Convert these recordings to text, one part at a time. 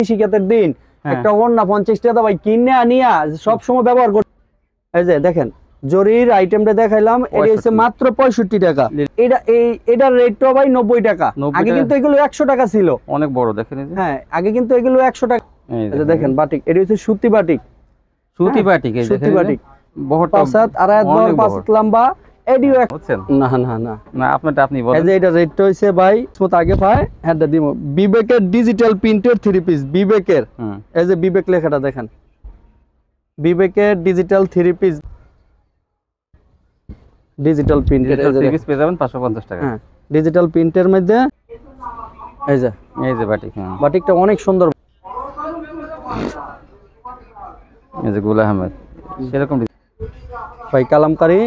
শীতের দিন একটা ওড়না 50 টাকা ভাই কিনে আনিয়া সব সময় ব্যবহার করতে। এই যে দেখেন জরির আইটেমটা দেখাইলাম, এটা হচ্ছে মাত্র 65 টাকা। এটার রেটটা ভাই 90 টাকা। আগে কিন্তু এগুলো 100 টাকা ছিল। অনেক বড় দেখেন। হ্যাঁ আগে কিন্তু এগুলো 100 টাকা। এই যে দেখেন বাটিক, এটা হচ্ছে সুতি বাটিক। সুতি বাটিক, এই সুতি বাটিক বহুত পাঁচাত আড়াই বড় পাঁচাত লম্বা। এডিও বুঝছেন? না না না না আপনারটা আপনি বলেন। এই যে এটা রেটটা হইছে ভাই স্মুথ আগে পায় হেডটা দিমু বিবেকের ডিজিটাল প্রিন্টের 3 পিস বিবেকের। এই যে বিবেক লেখাটা দেখেন, বিবেকের ডিজিটাল 3 পিস ডিজিটাল প্রিন্টের। এই যে 3 পিস পেয়ে যাবেন 550 টাকা। হ্যাঁ ডিজিটাল প্রিন্টের মধ্যে এই যে বাটিক। বাটিকটা অনেক সুন্দর। এই যে গুল আহমেদ সেরকম ভাই কালামকারী।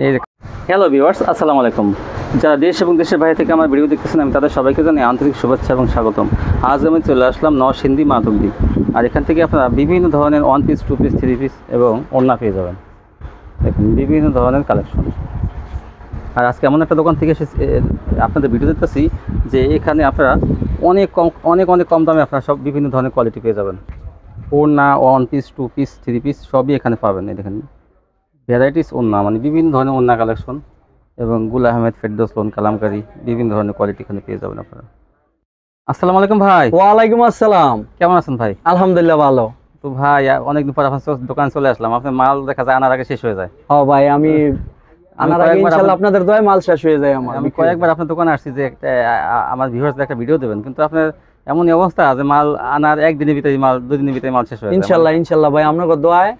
এই যে হ্যালো ভিউয়ার্স, আসসালামু আলাইকুম। যারা দেশ এবং দেশের বাইরে থেকে আমার ভিডিও দেখতেছেন আমি তাদের সবাইকে জানাই আন্তরিক শুভেচ্ছা এবং স্বাগতম। আজ আমি চলে আসলাম নরসিংদী মাধবদী, আর এখান থেকে আপনারা বিভিন্ন ধরনের 1 পিস 2 পিস 3 পিস এবং ওড়না পেয়ে যাবেন। দেখুন বিভিন্ন ধরনের কালেকশন। আর আজকে এমন একটা দোকান থেকে আপনাদের ভিডিও দেখতেছি যে এখানে আপনারা অনেক কম দামে আপনারা সব বিভিন্ন ধরনের কোয়ালিটি পেয়ে যাবেন। ওড়না 1 পিস 2 পিস 3 পিস সবই এখানে পাবেন। এই দেখেন ভ্যারাইটিস ওড়না, মানে বিভিন্ন ধরনের ওড়না কালেকশন এবং গুল আহমেদ, ফেরদৌস লোন, কালামকারী বিভিন্ন ধরনের কোয়ালিটি এখানে পেয়ে যাবেন আপনারা। আসসালামু আলাইকুম ভাই। ওয়ালাইকুম আসসালাম। কেমন আছেন ভাই? আলহামদুলিল্লাহ ভালো। তো ভাই অনেকদিন পর আপনার দোকানে চলে আসলাম। আপনার মাল দেখা যায় আনার আগে শেষ হয়ে যায়। ও ভাই আমি আনার আগে ইনশাআল্লাহ আপনাদের দয়ায় মাল শেষ হয়ে যায় আমার। আমি কয়েকবার আপনার দোকানে আসছি যে একটা আমার ভিউয়ার্সদের একটা ভিডিও দেবেন, কিন্তু আপনার এমনই অবস্থা যে মাল আনার একদিনের ভিতরে মাল 2 দিনের ভিতরে মাল শেষ হয়ে যায়। ইনশাআল্লাহ ভাই আপনাদের দয়ায়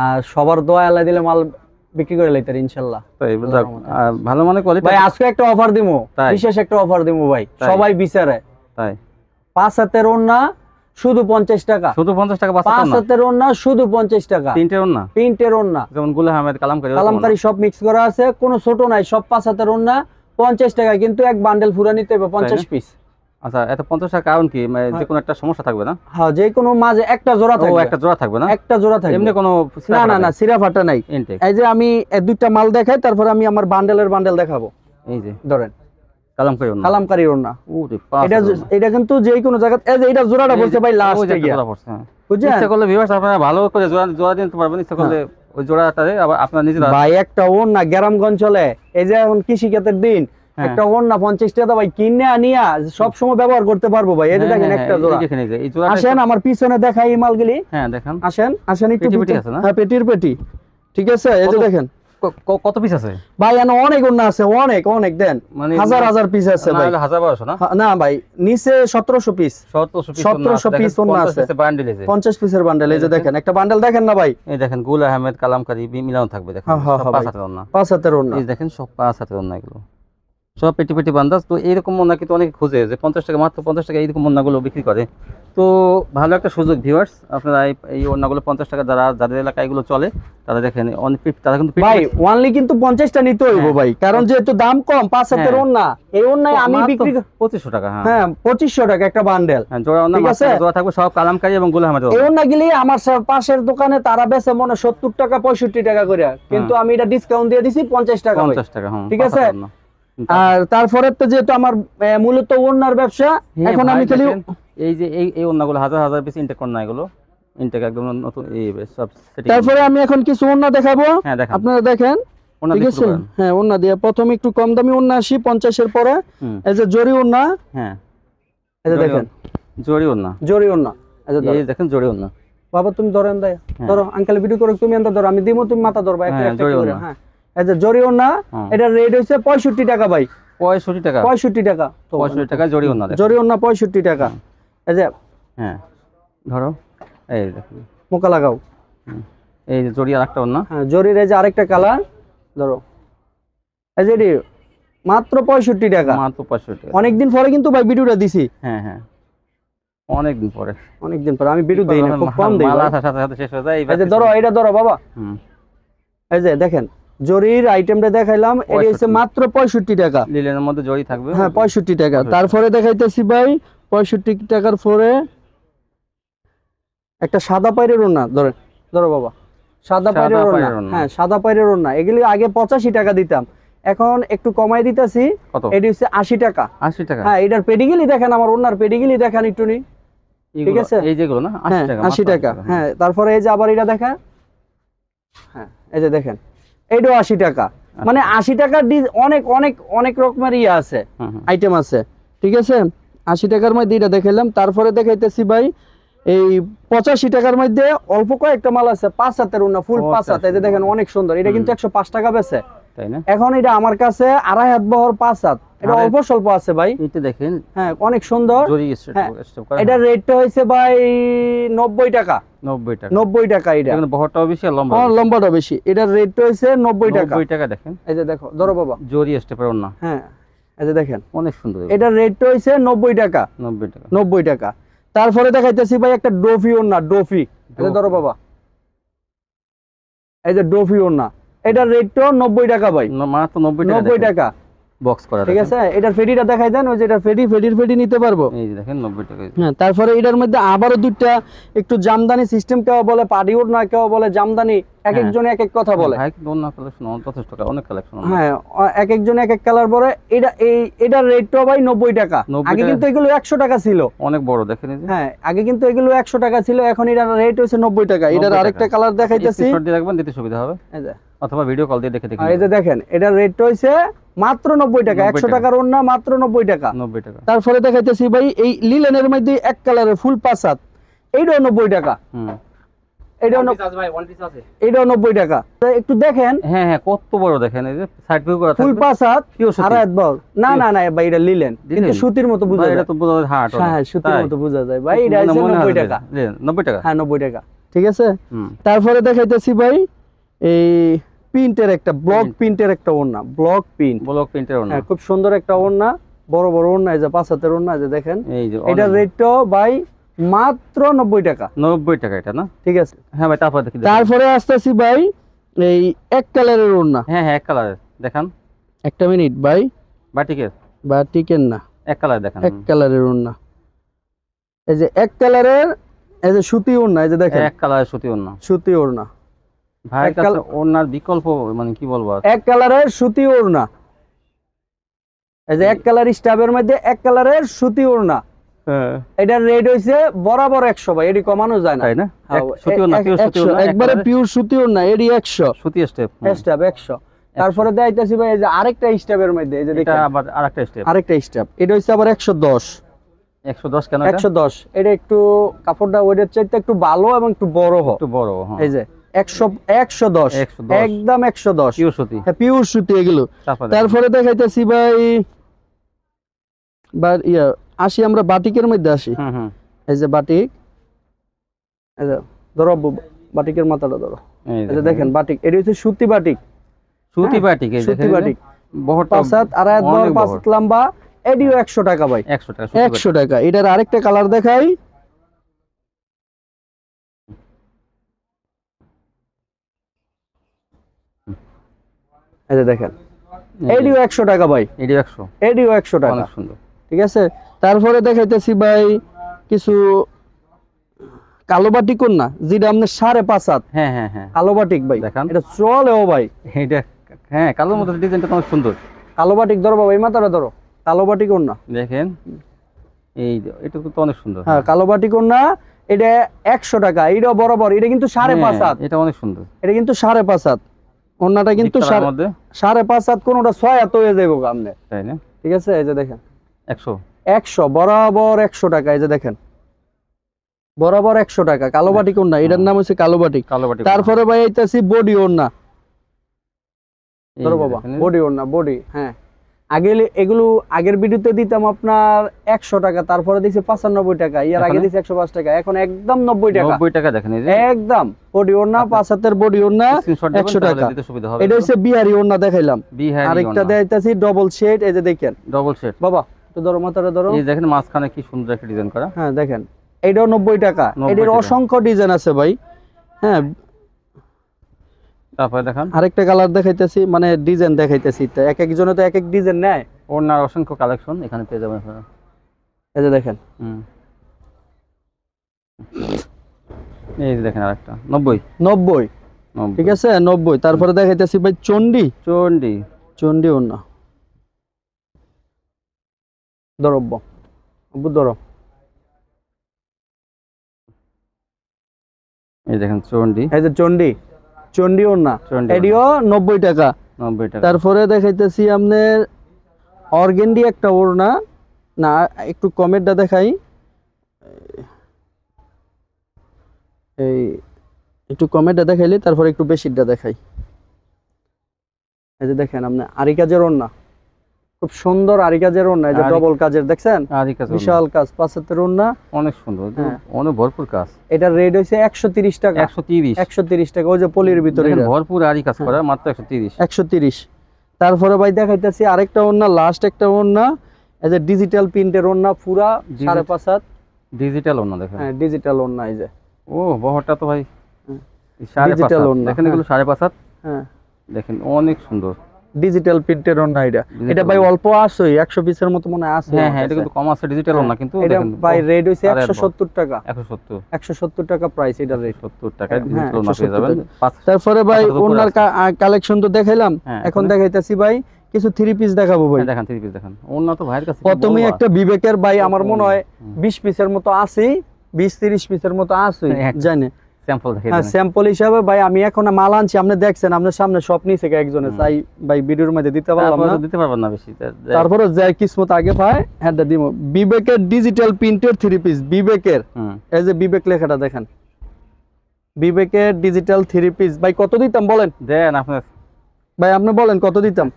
আর সবার দোয়া আল্লাহ দিলে মাল বিক্রি করে লইতার ইনশাআল্লাহ। তাই ভালো মানে কোয়ালিটি। ভাই আজকে একটা অফার দিমু, বিশেষ একটা অফার দিমু ভাই, সবাই বিচারে। তাই 5 হাতের ওড়না শুধু 50 টাকা। শুধু 50 টাকা? 5 হাতের ওড়না শুধু 50 টাকা। প্রিন্টের ওড়না যেমন গুল আহমেদ, কালামকারী সব মিক্স করা আছে, কোনো ছোট নাই, সব 5 হাতের ওড়না 50 টাকা, কিন্তু এক বান্ডেল পুরো নিতে হবে 50 পিস। আচ্ছা এত 50 টাকা কারণ কি? যে কোনো একটা সমস্যা থাকবে না? হ্যাঁ যে কোনো মাঝে একটা জোড়া থাকবে। একটা জোড়া থাকবে না? একটা জোড়া থাকবে, এমনি কোনো না সিরা ফাটা নাই। এই যে আমি দুইটা মাল দেখাই, তারপর আমি আমার বান্ডেল দেখাবো। এই যে ধরেন কালামকারী ওড়না। এটা কিন্তু যে কোনো জায়গা এই যে এটা জোড়াটা বলছে ভাই লাস্টে গিয়া বুঝছেন? ইচ্ছা করলে ভিউয়ার্স আপনারা ভালো করে জোড়া দিতে পারবেন, ইচ্ছা করলে ওই জোড়াটারে আবার আপনারা নিজে ভাই একটা ওড়না গ্রামগঞ্জ চলে। এই যে এখন কৃষিকাতের দিন একটা ওড়না 50 টাকা ভাই কিনে আনিয়া সব সময় ব্যবহার করতে পারবো ভাই। এই যে দেখেন একটা জোড়া। আসেন আমার পিছনে দেখাই এই মালগুলি। হ্যাঁ দেখান। আসেন একটু পেটি আছে না? হ্যাঁ পেটির পেটি। ঠিক আছে এই যে দেখেন কত পিস আছে ভাই? এখানে অনেক ওড়না আছে, অনেক দেন, মানে হাজার পিস আছে ভাই। না 1000 না? না ভাই নিচে 1700 পিস 1700 পিস ওড়না আছে। 50 পিসের বান্ডেল। এই যে দেখেন একটা বান্ডেল দেখেন না ভাই? এই দেখেন গুল আহমেদ, কালামকারী মিলানো থাকবে। দেখেন সব 5 হাতের ওড়না। 5 হাতের ওড়না। এই দেখেন সব 5 হাতের ওড়না, এগুলো সব পেটি বান্দাজ। তো এইরকম ওড়না কিন্তু অনেকে খুঁজে যে 50 টাকা, মাত্র 50 টাকা এইরকম ওড়নাগুলো বিক্রি করে। তো ভালো একটা সুযোগ ভিউয়ার্স, আপনারা এই ওড়নাগুলো 50 টাকা যাদের এলাকায় এগুলো চলে তারা দেখেন তারা কিন্তু ভাই ওয়ানলি কিন্তু 50 টা নিতে হইব ভাই, কারণ যেহেতু দাম কম 5 হাতের ওড়না। এই ওড়নায় আমি বিক্রি 2500 টাকা। হ্যাঁ 2500 টাকা একটা বান্ডেল। হ্যাঁ জোড়া ওড়না জোড়া থাকবে সব কালামকারী এবং গুল আহমেদ। এই ওড়না গিলি আমার পাশের দোকানে তারা বেচে মনে 70 টাকা 65 টাকা করে, কিন্তু আমি এটা ডিসকাউন্ট দিয়ে দিছি 50 টাকা। 50 টাকা ঠিক আছে। আর তারপরে তো যেহেতু আমার মূলত ওড়নার ব্যবসা, এখন আমি খালি এই যে এই ওড়নাগুলো হাজার পিস ইনটেক ওড়না, এগুলো ইনটেক একদম নতুন এই সব সেটিং। তারপরে আমি এখন কিছু ওড়না দেখাবো, আপনারা দেখেন। ঠিক আছে। হ্যাঁ ওড়না দিয়ে প্রথমে একটু কম দামি ওড়না আসি 50 এর পরে। এই যে জরি ওড়না। হ্যাঁ এই যে দেখেন জরি ওড়না। এই দেখেন জরি ওড়না। বাবা তুমি ধরেন দেয়, ধরো আঙ্কেল ভিডিও করো, তুমি এন্ড ধরো, আমি দিমু, তুমি মাথা ধরবা একটা করে। হ্যাঁ এই যে জরি ওড়না, এটা রেট হইছে 65 টাকা ভাই। 65 টাকা? 65 টাকা। 65 টাকা জরি ওড়না। 65 টাকা। এই যে হ্যাঁ ধরো এই দেখুন মোকা লাগাও। এই যে জরি আরেকটা ওড়না। হ্যাঁ জরির এই যে আরেকটা কালার ধরো। এই যে মাত্র 65 টাকা। মাত্র 65 টাকা। অনেকদিন পরে কিন্তু ভাই ভিডিওটা দিছি। হ্যাঁ অনেকদিন পরে আমি ভিডিও দেই না, খুব কম দেই। মাল আসার সাথে সাথে শেষ হয়ে যায়। এই যে ধরো এটা ধরো বাবা। এই যে দেখেন জরির আইটেমটা দেখাইলাম, এটা হচ্ছে মাত্র 65 টাকা। লিলেনের মধ্যে জরি থাকবে। হ্যাঁ 65 টাকা। তারপরে দেখাইতেছি ভাই 65 টাকার পরে একটা সাদা পাইরের ওড়না। ধরো বাবা সাদা পাইরের ওড়না। হ্যাঁ সাদা পাইরের ওড়না। এগুলি আগে 85 টাকা দিতাম, এখন একটু কমাই দিতেছি। কত? এটি হচ্ছে 80 টাকা। 80 টাকা। হ্যাঁ, এটার পেডিগিলি দেখেন, আমার ওনার পেডিগিলি দেখেন একটু নি। ঠিক আছে, এই যেগুলো না 80 টাকা, 80 টাকা। হ্যাঁ, তারপরে এই যে আবার এটা দেখেন, হ্যাঁ এই যে দেখেন, এইটাও 80 টাকা। মানে 80 টাকার অনেক অনেক অনেক রকমের ইয়ে আছে, আইটেম আছে। ঠিক আছে, 80 টাকার মধ্যে এটা দেখাইলাম। তারপরে দেখাইতেছি ভাই এই 85 টাকার মধ্যে অল্প কয়েকটা মাল আছে, 5 হাতের ওড়না, ফুল 5 হাত। এই যে দেখেন, অনেক সুন্দর। এটা কিন্তু 105 টাকা বেচে, তাই না? এখন এটা আমার কাছে 2.5 হাত বহর 5 হাত, এটা অল্প স্বল্প আছে ভাই। এটা দেখেন, হ্যাঁ অনেক সুন্দর। হ্যাঁ, এটা রেটটা হইছে ভাই 90 টাকা। 90 টাকা, 90 টাকা। এটা কিন্তু বহরটাও বেশি আর লম্বা, লম্বাটা বেশি। এটার রেটটা হইছে 90 টাকা। 90 টাকা দেখেন। এই যে দেখো, ধরো বাবা, জরি স্টেপের ওড়না। হ্যাঁ এই যে দেখেন, অনেক সুন্দর। এটার রেটটা হইছে 90 টাকা। 90 টাকা, 90 টাকা। তারপরে দেখাইতেছি ভাই একটা ডোফি ওড়না, ডোফি। এই যে ধরো বাবা, এই যে ডোফি ওড়না, এটার রেটটা 90 টাকা ভাই, মাত্র 90 টাকা। 90 টাকা বক্স করা। ঠিক আছে, এটার ফেডিটা দেখাই দেন। ওই যে এটার ফেডি নিতে পারবো। এই যে দেখেন 90 টাকা। হ্যাঁ, তারপরে এটার মধ্যে আবারও দুইটা একটু জামদানি সিস্টেম, কেউ বলে পাটি ওড়না, কেউ বলে জামদানি, এক একজনে এক এক কথা বলে। ভাই ওড়না কালেকশন যথেষ্ট টাকা, অনেক কালেকশন। হ্যাঁ, এক একজনে এক এক কালার পরে। এটার রেটটাও ভাই 90 টাকা। আগে কিন্তু এগুলো 100 টাকা ছিল। অনেক বড় দেখেন। হ্যাঁ, আগে কিন্তু এগুলো 100 টাকা ছিল, এখন এটার রেট হচ্ছে 90 টাকা। এটার আরেকটা কালার দেখাইতেছি, স্ক্রিনশট দিয়ে রাখবেন, দিতে সুবিধা হবে। এই যে, অথবা ভিডিও কল দিয়ে দেখে দেখেন। এই যে দেখেন, এটার রেট হচ্ছে মাত্র 90 টাকা। 100 টাকার ওড়না মাত্র 90 টাকা। 90 টাকা। তারপরে দেখাইতেছি ভাই এই লিলেনের মধ্যে এক কালারের ফুল 5 হাত, এইটাও 90 টাকা। এটাও 90 টাকা। একটু দেখেন, হ্যাঁ হ্যাঁ, কত বড় দেখেন। এই যে সাইড ভিউ করা, ফুল 5 হাত, আড়াই হাত বল। না না না ভাই, এটা লিলেন, কিন্তু সুতির মতো বোঝা যায়। এটা তো বোঝা যায় হাট। হ্যাঁ, সুতির মতো বোঝা যায় ভাই। এটা হচ্ছে 90 টাকা। 90 টাকা। হ্যাঁ, 90 টাকা। ঠিক আছে, তারপরে দেখাইতেছি ভাই এই প্রিন্টের একটা ব্লক প্রিন্টের একটা ওড়না, ব্লক প্রিন্টের ওড়না। হ্যাঁ, খুব সুন্দর একটা ওড়না, বড় বড় ওড়না। এই যে 5 হাতের ওড়না, এই যে দেখেন। এটার রেটটাও ভাই মাত্র 90 টাকা। 90 টাকা এটা না? ঠিক আছে। হ্যাঁ ভাই, তারপরে আসতেছি ভাই এই এক কালারের ওড়না। হ্যাঁ হ্যাঁ, এক কালারের দেখান। একটা মিনিট ভাই, বাটিকের না, এক কালার দেখান। এক কালারের ওড়না। এই যে এক কালারের, এই যে সুতি ওড়না। এই যে দেখেন, এক কালারের সুতি ওড়না। সুতি ওড়না ভাই কাছে ওড়নার বিকল্প মানে কি বলবো, এক কালারের সুতি ওড়না। এই যে এক কালার স্টাবের মধ্যে এক কালারের সুতি ওড়না। এটার রেট হইছে বরাবর 100 ভাই, এটি কমানো যায় না, তাই না? সুতি ওড়না, পিওর সুতি ওড়না, একবারে পিওর সুতি ওড়না। এটি 100 সুতি স্টেপ 100। তারপরে দেখাইতেছি ভাই এই যে আরেকটা স্টেপের মধ্যে, এই যে দেখেন, এটা আবার আরেকটা স্টেপ। এটা হইছে আবার 110। 110 কেন? 110 এটা একটু কাপড়টা ওইটার চাইতে একটু ভালো এবং একটু বড় হয়, একটু বড়। এই যে 110 একদম 110 পিওর সুতি। হ্যাঁ, পিওর সুতি এগুলো। তারপরে দেখাইতেছি ভাই আসি আমরা বাটিকের মধ্যে আসি। এই যে বাটিক, এই যে ধরো বাটিকের মাথাটা ধরো। এই যে দেখেন বাটিক, এটা হচ্ছে সুতি বাটিক। সুতি বাটিক, এই সুতি বাটিক, বহুত 5 হাত, আড়াই হাত বড়, 5 হাত লম্বা। এটিও 100 টাকা ভাই, 100 টাকা। 100 টাকা। এটার আরেকটা কালার দেখাই। এই যে দেখেন, এটিও 100 টাকা ভাই, এটিও 100 টাকা। অনেক সুন্দর। ঠিক আছে, তারপরে দেখাইতেছি ভাই কিছু কালো বাটিক না, যেটা আপনার 5.5 হাত। হ্যাঁ হ্যাঁ হ্যাঁ, কালো বাটিক ভাই, এটা চলেও ভাই। এটা হ্যাঁ, কালোর মধ্যে ডিজাইনটা অনেক সুন্দর। কালো বাটিক ধরো বাবা, এই মাথাটা ধরো, কালো বাটিক না দেখেন, এই এটা তো অনেক সুন্দর। হ্যাঁ, কালো বাটিক না, এটা 100 টাকা। এটা বরাবর, এটা কিন্তু 5.5 হাত। এটা অনেক সুন্দর, এটা কিন্তু 5.5 হাত। ওন্নাটা কিন্তু 5.5 হাত, কোনটা 6 হাত হয়ে যাইব আপনি, তাই না? ঠিক আছে, এই যে দেখেন 100 বরাবর 100 টাকা। এই যে দেখেন, বরাবর 100 টাকা। কালো বাটিক ওড়না, এটার নাম হচ্ছে কালো বাটিক। তারপরে ভাই আইতাছি বডি ওড়না। ধরো বাবা, বডি ওড়না, বডি। হ্যাঁ, আগে এগুলো আগের ভিডিওতে দিতাম আপনার 100 টাকা, তারপরে দিছি 95 টাকা, এর আগে দিছি 105 টাকা, এখন একদম 90 টাকা। 90 টাকা দেখেন, এই যে একদম বডি ওড়না, 5 হাতের বডি ওড়না 100 টাকা। এটা হচ্ছে বিহারি ওড়না দেখাইলাম। আরেকটা দেখাইতাছি ডবল শেড। এই যে দেখেন, ডবল শেড। বাবা একটু ধরো, মাথাটা ধরো। এই দেখেন মাঝখানে কি সুন্দর একটা ডিজাইন করা। হ্যাঁ দেখেন, এটাও 90 টাকা। এটার অসংখ্য ডিজাইন আছে ভাই। হ্যাঁ, তারপরে দেখেন আরেকটা কালার দেখাইতেছি, মানে ডিজাইন দেখাইতেছি। এক একজনে তো এক এক ডিজাইন নেয়। ওনার অসংখ্য কালেকশন এখানে পেয়ে যাবেন আপনারা। এই যে দেখেন, এই যে দেখেন আরেকটা 90। ঠিক আছে, 90। তারপরে দেখাইতেছি ভাই চন্ডি। চন্ডী ওড়না দরব্য ধরো, এই দেখেন চন্ডী, এই যে চন্ডী ওড়না, চন্ডী এডিও 90 টাকা। 90 টাকা। তারপরে দেখাইতেছি আপনার অর্গেন্ডি একটা ওড়না, না একটু কমেরটা দেখাই, এই একটু কমেরটা দেখাইলে তারপরে একটু বেশিটা দেখাই। এই যে দেখেন আপনি আরি কাজের ওড়না, খুব সুন্দর আরি কাজের ওড়না, এই যে ডবল কাজের দেখছেন, আরি কাজ, বিশাল কাজ, 5 হাতের ওড়না, অনেক সুন্দর, হ্যাঁ। অনেক ভরপুর কাজ। এটার রেট হইছে 130 টাকা। 130 টাকা, ওই যে পলির ভিতরে ভরপুর আরি কাজ করা, মাত্র 130। 130। তারপরে ভাই দেখাইতেছি আরেকটা ওড়না, লাস্ট একটা ওড়না, এই যে ডিজিটাল প্রিন্টের ওড়না, পুরা 5.5 হাত ডিজিটাল ওড়না দেখেন। হ্যাঁ ডিজিটাল ওড়না, এই যে ও বহরটা তো ভাই ডিজিটাল ওড়না, দেখেন, এগুলো 5.5 হাত, হ্যাঁ দেখেন অনেক সুন্দর ডিজিটাল প্রিন্টের ওড়না। এটা ভাই অল্প আছে, 100 পিসের মতো মনে আছে। হ্যাঁ হ্যাঁ, এটা কিন্তু কম আছে, ডিজিটাল ওড়না, কিন্তু এটা দেখেন ভাই রেট হইছে 170 টাকা। 170 টাকা প্রাইস, এটা রেট 70 টাকায় ডিজিটাল ওড়না পেয়ে যাবেন। তারপরে ভাই ওড়নার কালেকশন তো দেখাইলাম, এখন দেখাইতাছি ভাই কিছু 3 পিস দেখাবো ভাই। দেখেন 3 পিস দেখেন, ওড়না তো ভাইয়ের কাছে প্রথমে একটা বিবেকের ভাই, আমার মনে হয় 20 পিসের মতো আছে, 20-30 পিসের মতো আছে জানেন, স্যাম্পল দেখাই হ্যাঁ দেন। স্যাম্পল হিসাবে ভাই আমি এখন মাল আনছি, আপনি দেখছেন, আপনার সামনে সব নিছে একজনে, তাই ভাই ভিডিওর মধ্যে দিতে পারলাম না, দিতে পারবেন না বেশি। তারপরে যে কিসমত আগে পায় হ্যাঁ দিব। বিবেকের ডিজিটাল প্রিন্টের 3 পিস, বিবেকের এই যে বিবেক লেখাটা দেখেন, বিবেকের ডিজিটাল 3 পিস ভাই কত দিতাম বলেন? দেন আপনার ভাই আপনি বলেন কত দিতাম?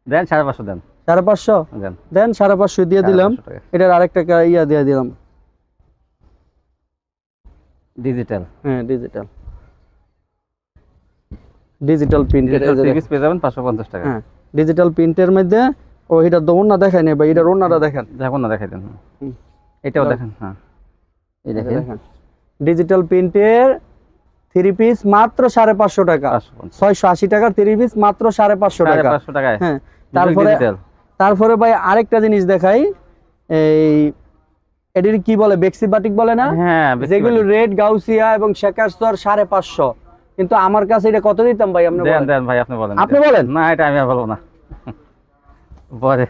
দেন 550 দেন। 550 দেন, দেন 550 দিয়ে দিলাম। এটার আরেকটা ইয়া দিয়ে দিলাম, ডিজিটাল, হ্যাঁ ডিজিটাল প্রিন্টের পিস পেয়ে যাবেন 550 টাকা। হ্যাঁ ডিজিটাল প্রিন্টের মধ্যে, ও এটার তো ওড়না দেখাই নাই ভাই, এটার ওড়নাটা দেখেন, দেখুন না, দেখাই দেন, এটাও দেখেন, হ্যাঁ এই দেখেন ডিজিটাল প্রিন্টের 3 পিস মাত্র 550 টাকা। 680 টাকার 3 পিস মাত্র 550 টাকা। 550 টাকায়, হ্যাঁ তারপরে ভাই আরেকটা জিনিস দেখাই, এই এটির কি বলে, বেক্সি বাটিক বলে না, হ্যাঁ যেগুলো রেড গাউসিয়া এবং শেকারস্তর 550, কিন্তু আমার কাছে এটা কত দিতাম ভাই? আপনি দেন দেন ভাই, আপনি বলেন। আপনি বলেন না, এটা আমি আর বলবো না, পরে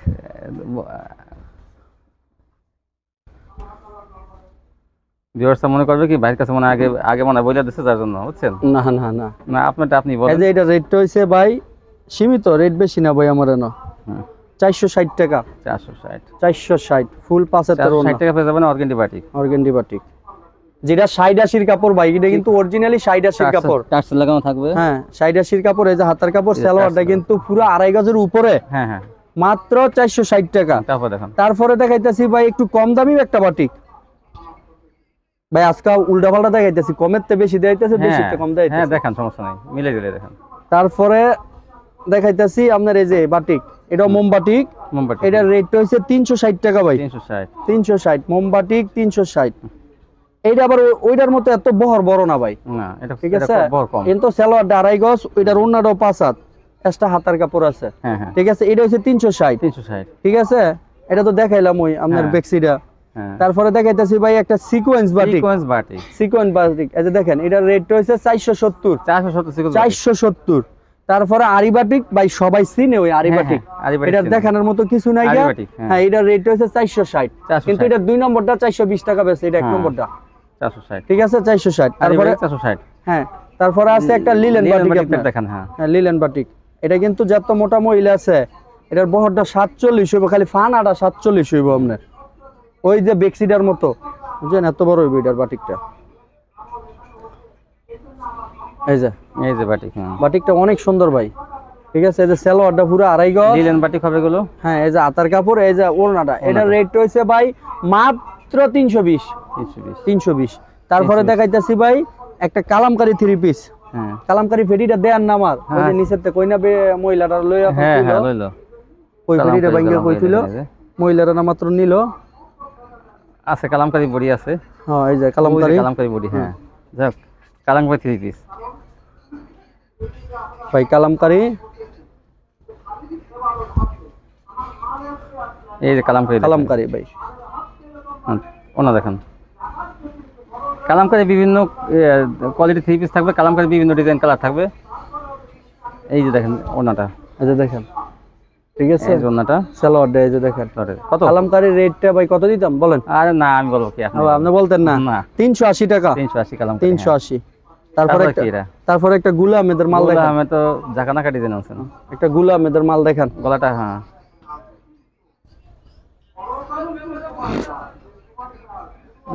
ভিউয়ার্স মনে করবে কি ভাইয়ের কাছে মনে আগে মনে বলে দিচ্ছে, যার জন্য, বুঝছেন? না না না না, আপনারটা আপনি বলেন। এই যে এটা রেটটা হইছে ভাই সীমিত, রেট বেশি না ভাই আমার এনো, 460 টাকা। 460 ফুল 5 হাতের ওড়না, 460 টাকা পেয়ে যাবেন অর্গেন্ডি বাটিক, যেটা 60-80 কাপড় ভাই, এটা কিন্তু অরিজিনালি 60-80 কাপড়, টার্সেল লাগানো থাকবে, হ্যাঁ 60-80 কাপড়। এই যে হাতার কাপড়, সালোয়ারটা কিন্তু পুরো 2.5 গজের উপরে, হ্যাঁ হ্যাঁ, মাত্র 460 টাকা। তারপরে দেখাইতেছি ভাই একটু কম দামি একটা বাটিক ভাই, আজকে উল্টা পাল্টা দেখাইতেছি, কমের তে বেশি দেখাইতেছে, বেশি তে কম দেখাইতেছে, হ্যাঁ দেখেন, সমস্যা নাই, মিলে দিলে দেখেন। তারপরে দেখাইতেছি আপনার এই যে বাটিক, এটা মোমবাটিক, এটার রেট হইছে 360 টাকা ভাই, 360 মোমবাটিক 360। এইটা আবার ওইটার মতো এত বহর বড় না ভাই, না এটা ঠিক আছে, বহর কম, কিন্তু সালোয়ারটা 2.5 গজ, ওইটার ওন্নাটাও 5 হাত, এক্সট্রা হাতার কাপড় আছে, হ্যাঁ হ্যাঁ, ঠিক আছে। এটা হইছে 360, ঠিক আছে। এটা তো দেখাইলাম ওই আপনার বেক্সিটা। তারপরে দেখাইতেছি ভাই একটা সিকোয়েন্স বাটিক, এই যে দেখেন, এটার রেট হইছে 470। তারপরে আরি বাটিক ভাই, সবাই চিনে ওই আরি বাটিক, এটা দেখানোর মতো কিছু নাই। হ্যাঁ এটার রেট হইছে 460, কিন্তু এটা 2 নম্বরটা 420 টাকা বেশি, এটা 1 নম্বরটা 460, ঠিক আছে 460। তারপরে 460, হ্যাঁ তারপরে আছে একটা লিলেন বাটিক, দেখেন, হ্যাঁ লিলেন বাটিক, এটা কিন্তু যত মোটা মহিলা আছে, এটার বহরটা 47 হইব, খালি ফানাটা 47 হইব আপনার, ওই যে বেক্সিডার মতো, বুঝছেন, এত বড় হইব এটার বাটিকটা। এই যে বাটিকটা অনেক সুন্দর ভাই, ঠিক আছে। এই যে সালোয়ারটা পুরো 2.5 গজ, লিলেন বাটিক হবে গুলো, হ্যাঁ। এই যে আতার কাপড়, এই যে ওড়নাটা, এটার রেট হইছে ভাই মাত্র 320। তারপরে দেখাইতাছি ভাই একটা কালামকারী 3 পিস, হ্যাঁ কালামকারী ফেডিটা দেন না আমার, ওই যে নিচেতে কইনা মহিলাটা লইয়া, হ্যাঁ হ্যাঁ লইলো, ওই ফেডিটা ভাঙ্গা কইছিল, মহিলারা না মাত্র নিল, আছে কালামকারী বডি আছে, হ্যাঁ এই যে কালামকারী বডি, হ্যাঁ যাক কালামকারী 3 পিস ভাই, কালামকারী, এই যে কালামকারী ভাই, ওনা দেখেন, কালামকারী বিভিন্ন কোয়ালিটি 3 পিস থাকবে, কালামকারী বিভিন্ন ডিজাইন কালার থাকবে। এই যে দেখেন ওনাটা, এই যে দেখেন, ঠিক আছে, এই জন্যটা সালোয়ারটা এই যে দেখেন কত? কালামকারীর রেটটা ভাই কত দিতাম বলেন? আরে না আমি বলবো কি, আপনি বলতেন না? না 380 টাকা। 380 কালামকারী। 380। তারপরে তারপরে কি এরা? তারপরে একটা গুলা আহমেদের মাল দেখেন। আমি তো জাকানা কাটি দিন আছে একটা গুলা আহমেদের মাল দেখেন গলাটা। হ্যাঁ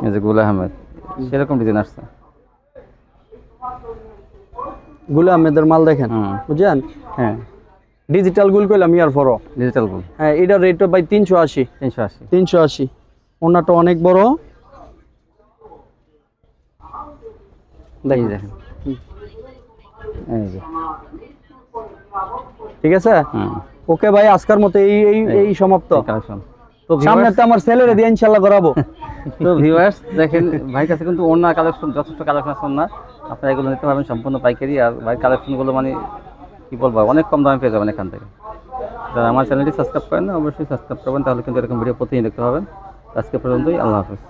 এই যে গুল আহমেদ, সেরকম ডিজাইন আসছে। গুলা আহমেদের মাল দেখেন, বুঝছেন? হ্যাঁ ডিজিটাল গুল কইলাম ইয়ার পর। ডিজিটাল গুল। হ্যাঁ এটার রেটটা ভাই 380। 380। 380। ওনাটা অনেক বড় দেখেন। এই যে ঠিক আছে। ওকে ভাই, আজকের মতো এই এই এই সমাপ্ত। কালেকশন তো সামনে তো আমার ছেলেরে দিয়ে ইনশাআল্লাহ করাবো। তো ভিউয়ার্স দেখেন, ভাই কাছে কিন্তু ওনার কালেকশন যথেষ্ট কালেকশন আছে না, আপনারা এগুলো নিতে পারবেন সম্পূর্ণ পাইকারি। আর ভাই কালেকশনগুলো মানে কি বলবো, অনেক কম দামে পেয়ে যাবেন এখান থেকে। যারা আমার চ্যানেলটি সাবস্ক্রাইব করেন না, অবশ্যই সাবস্ক্রাইব করবেন, তাহলে কিন্তু এরকম ভিডিও প্রতিদিন দেখতে পাবেন। আজকে পর্যন্তই, আল্লাহ হাফেজ।